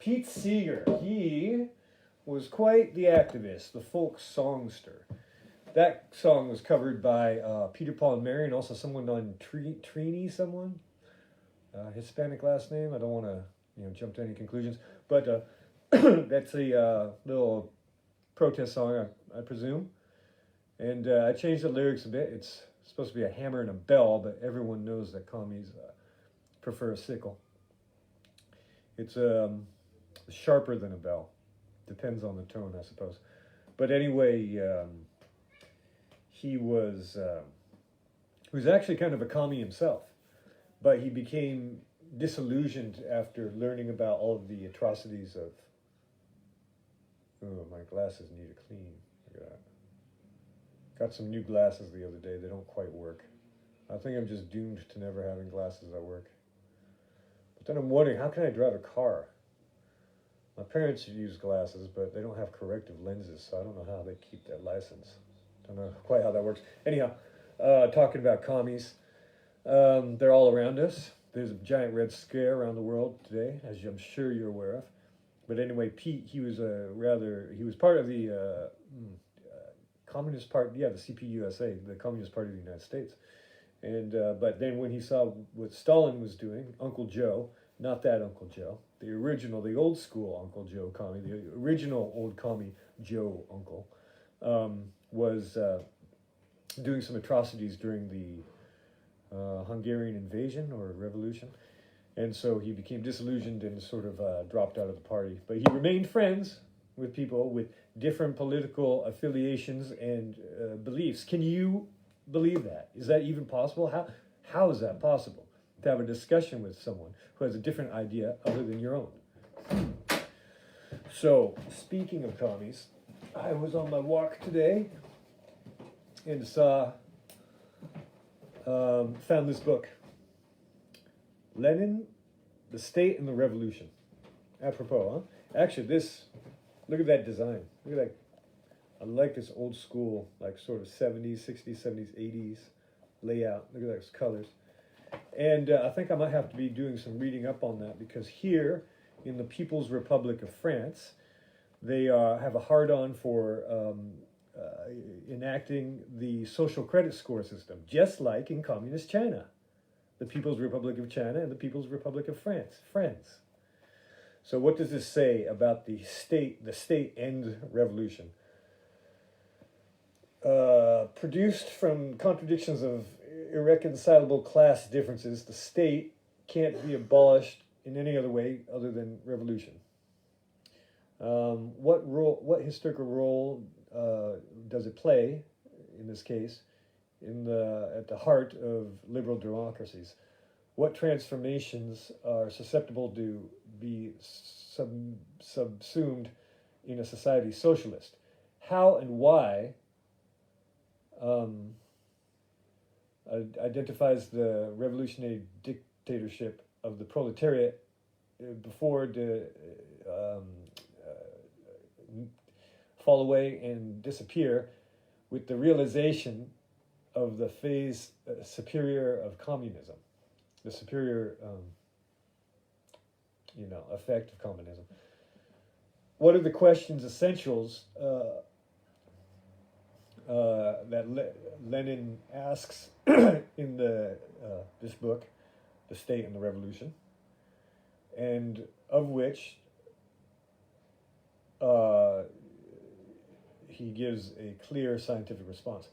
Pete Seeger. He was quite the activist, the folk songster. That song was covered by Peter, Paul, and Mary, and also someone on Trini, someone. Hispanic last name. I don't want to jump to any conclusions. But that's a little protest song, I presume. And I changed the lyrics a bit. It's supposed to be a hammer and a bell, but everyone knows that commies prefer a sickle. It's sharper than a bell. Depends on the tone, I suppose. But anyway, he was actually kind of a commie himself, but he became disillusioned after learning about all of the atrocities of. Oh, my glasses need a clean. Look at that. Got some new glasses the other day. They don't quite work. I think I'm just doomed to never having glasses that work. But then I'm wondering, how can I drive a car? My parents use glasses, but they don't have corrective lenses, so I don't know how they keep that license. Don't know quite how that works. Anyhow, talking about commies, they're all around us. There's a giant red scare around the world today, as I'm sure you're aware of. But anyway, Pete, he was part of the Communist Party, the CPUSA, the Communist Party of the United States. And but then when he saw what Stalin was doing, Uncle Joe, not that Uncle Joe, the original, the old school Uncle Joe commie, the original old commie Joe uncle, was doing some atrocities during the Hungarian invasion or revolution. And so he became disillusioned and sort of dropped out of the party. But he remained friends with people with different political affiliations and beliefs. Can you believe that? Is that even possible? How is that possible? To have a discussion with someone who has a different idea other than your own. So, speaking of commies, I was on my walk today and found this book. Lenin, the State and the Revolution. Apropos, huh? Actually, look at that design. Look at that. I like this old school, like sort of 70s, 60s, 70s, 80s layout. Look at those colors. And I think I might have to be doing some reading up on that, because here in the People's Republic of France, they have a hard-on for enacting the social credit score system, just like in Communist China. The People's Republic of China and the People's Republic of France, friends. So what does this say about the state and revolution? Produced from contradictions of irreconcilable class differences, the state can't be abolished in any other way other than revolution. What historical role does it play, in this case, at the heart of liberal democracies? What transformations are susceptible to be subsumed in a society socialist? How and why identifies the revolutionary dictatorship of the proletariat before the fall away and disappear with the realization of the phase superior of communism, the superior effect of communism. What are the questions, essentials that Lenin asks in this book, The State and the Revolution, and of which he gives a clear scientific response.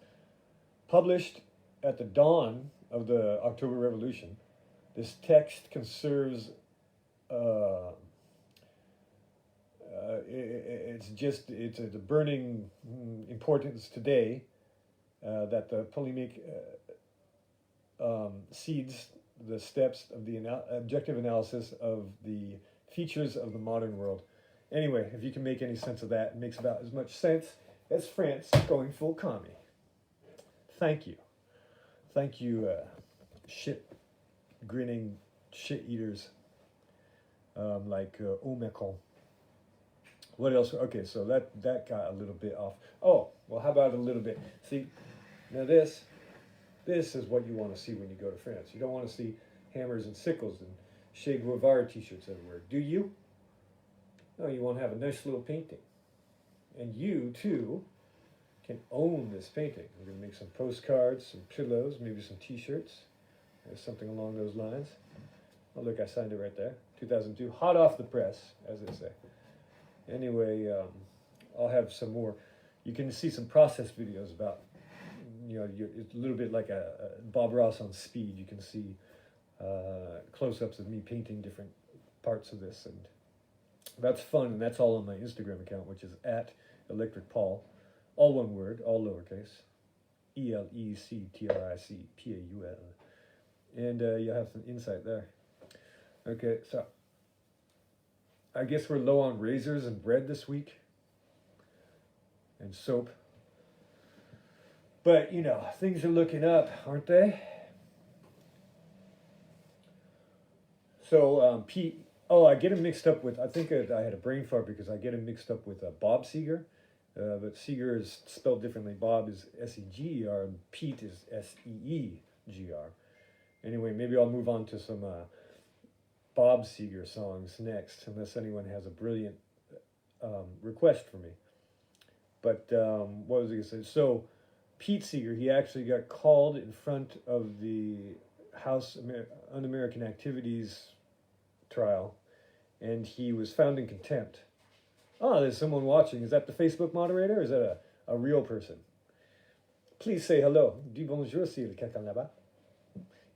Published at the dawn of the October Revolution, this text conserves it's a burning importance today that the polemic seeds the steps of the objective analysis of the features of the modern world. Anyway, if you can make any sense of that, it makes about as much sense as France going full commie. Thank you. Thank you, grinning shit eaters like Omicron. What else? Okay, so that got a little bit off. Oh, well, how about a little bit? See, now this is what you want to see when you go to France. You don't want to see hammers and sickles and Che Guevara t-shirts everywhere, do you? Oh, you want to have a nice little painting. And you, too, can own this painting. We're going to make some postcards, some pillows, maybe some t-shirts, or something along those lines. Oh, look, I signed it right there. 2002, hot off the press, as they say. Anyway, I'll have some more. You can see some process videos about, it's a little bit like a Bob Ross on speed. You can see close-ups of me painting different parts of this, and that's fun, and that's all on my Instagram account, which is at electricpaul, all one word, all lowercase, electricpaul, and you'll have some insight there. Okay, so I guess we're low on razors and bread this week, and soap, but things are looking up, aren't they? So Pete. Oh, I get him mixed up with, I think I had a brain fart because I get him mixed up with Bob Seeger. But Seeger is spelled differently. Bob is S-E-G-E-R and Pete is S-E-E-G-R. Anyway, maybe I'll move on to some Bob Seeger songs next, unless anyone has a brilliant request for me. But what was I going to say? So Pete Seeger, he actually got called in front of the House Un-American Activities trial, and he was found in contempt. Oh, there's someone watching. Is that the Facebook moderator, or is that a real person? Please say hello. Dis bonjour s'il y a quelqu'un là-bas.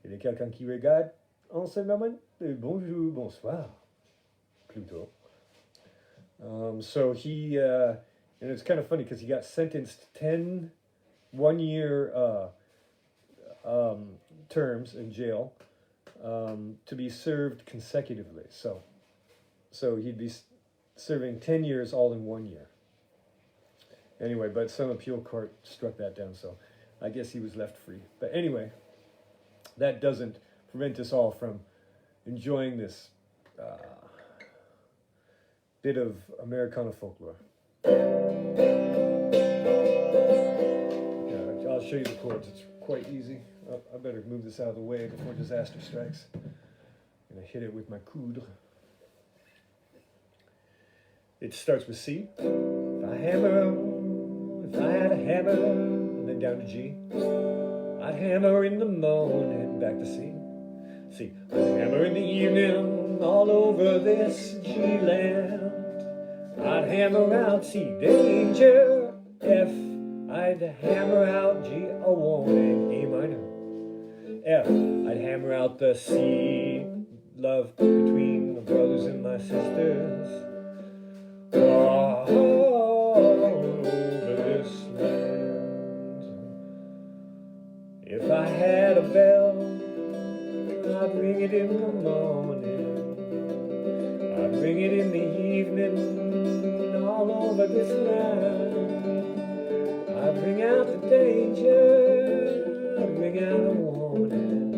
Il y a quelqu'un qui regarde en ce moment. Bonjour, bonsoir. Plutôt. So he, and it's kind of funny because he got sentenced 10 one-year terms in jail to be served consecutively. So he'd be serving 10 years all in 1 year. Anyway, but some appeal court struck that down, so I guess he was left free. But anyway, that doesn't prevent us all from enjoying this bit of Americana folklore. Yeah, I'll show you the chords. It's quite easy. I better move this out of the way before disaster strikes. I'm going to hit it with my coudre. It starts with C. If I had a hammer, and then down to G, I'd hammer in the morning, back to C. C, I'd hammer in the evening, all over this G-land. I'd hammer out C, danger. F, I'd hammer out G, a warning, A minor. F, I'd hammer out the C, love between my brothers and my sisters. All over this land. If I had a bell, I'd ring it in the morning, I'd ring it in the evening, all over this land. I'd ring out the danger, I'd ring out a warning,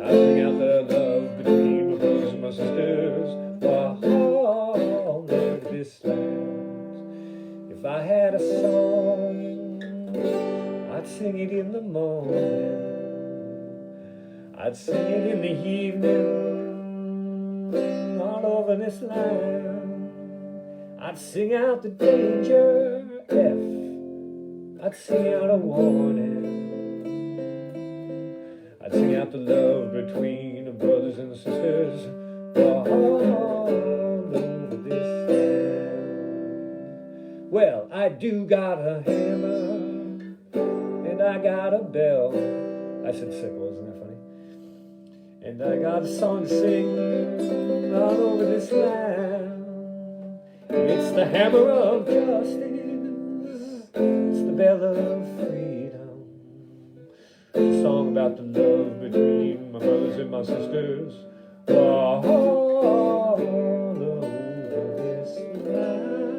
I'd ring out the love between my brothers and my sisters. All over this land. If I had a song, I'd sing it in the morning, I'd sing it in the evening, all over this land. I'd sing out the danger, F, I'd sing out a warning, I'd sing out the love between the brothers and the sisters. All over this land. Well, I do got a hammer, and I got a bell. I said sickle, isn't that funny? And I got a song to sing all over this land. It's the hammer of justice, it's the bell of freedom. It's a song about the love between my brothers and my sisters. All over this land.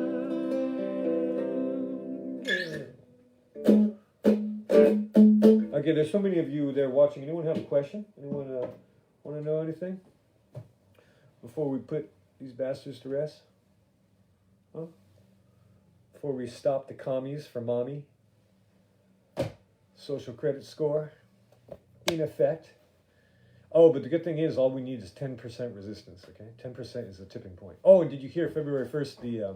Okay, there's so many of you there watching. Anyone have a question? Anyone want to know anything before we put these bastards to rest? Huh? Before we stop the commies for mommy? Social credit score in effect. Oh, but the good thing is, all we need is 10% resistance, okay? 10% is the tipping point. Oh, and did you hear February 1st, the,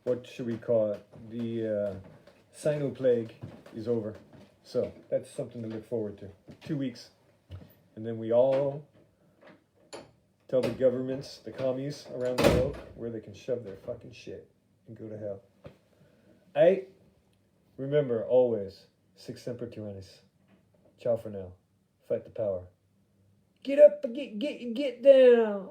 what should we call it? The Sinoplague is over. So, that's something to look forward to. 2 weeks. And then we all tell the governments, the commies around the world, where they can shove their fucking shit and go to hell. Remember, always, Sic Semper Tyrannis. Ciao for now. Fight the power. Get up, get down.